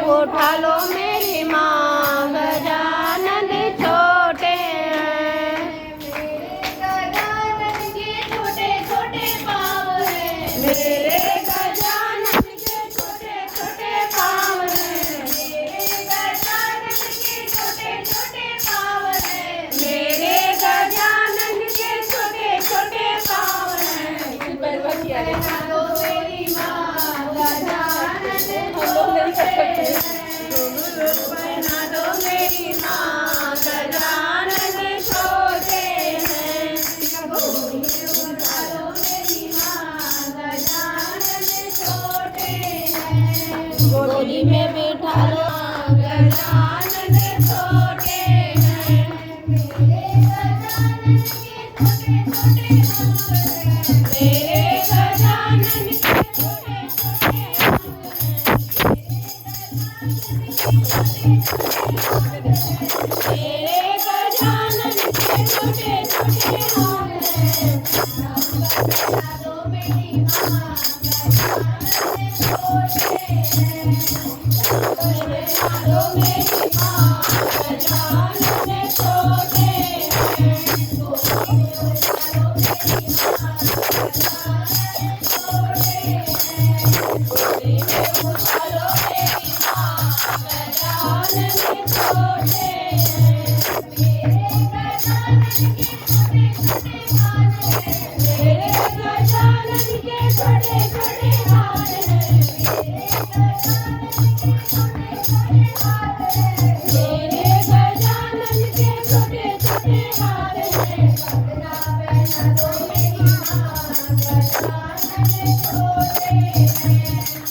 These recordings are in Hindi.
उठा लो मेरी माँ, गजानन छोटे हैं। गजानन के छोटे छोटे पाँव हैं, मेरे गजानन के छोटे छोटे पाँव हैं। मेरे गजानन के छोटे छोटे पाँव हैं। मेरे गजानन के छोटे छोटे पाँव हैं। पहना दो मेरी माँ, गजानन पहना दो मेरी माँ, गजानन छोटे हैं। उठा लो मेरी माँ, गजानन छोटे हैं। गोदी में बिठा लो, गजानन छोटे हैं। मेरे गजानन के छोटे छोटे पाँव हैं, मेरे गजानन के छोटे छोटे मेरे गजानन के छोटे छोटे हाथ हैं। पहना दो मेरी माँ, गजानन छोटे हैं। पहना दो मेरी माँ, गजानन छोटे हैं। गोदी में उठा लो मेरी माँ, गजानन छोटे हैं। मेरे गजानन के छोटे छोटे हाथ हैं, मेरे गजानन के छोटे छोटे हाथ हैं। मेरे गजानन के छोटे छोटे हाथ हैं। मेरे गजानन के छोटे छोटे हाथ हैं। कंगना पहना दो मेरी माँ, गजानन छोटे हैं।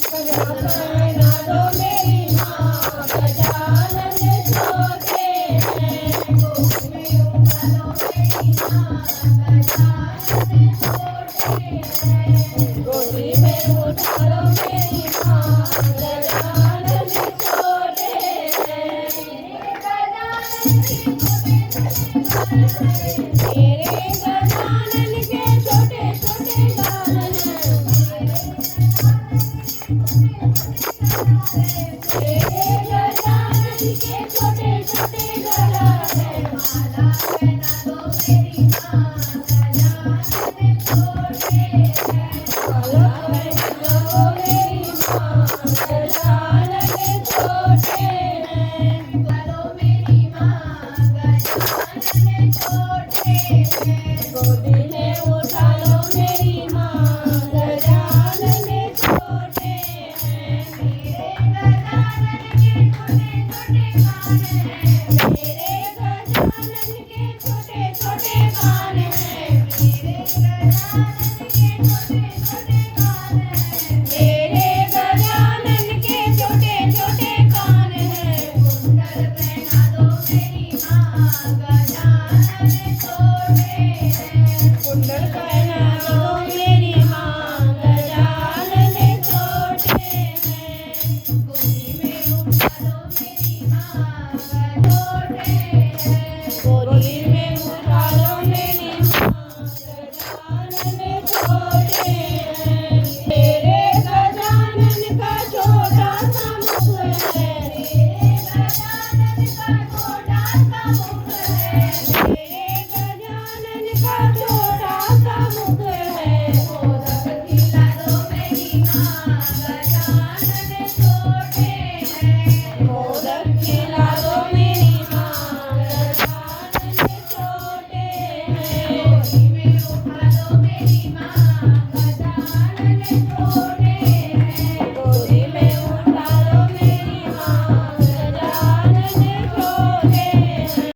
पहना दो मेरी माँ, गजानन छोटे हैं। गोदी में उठा लो मेरी माँ, गजानन छोटे हैं। गोदी में उठा लो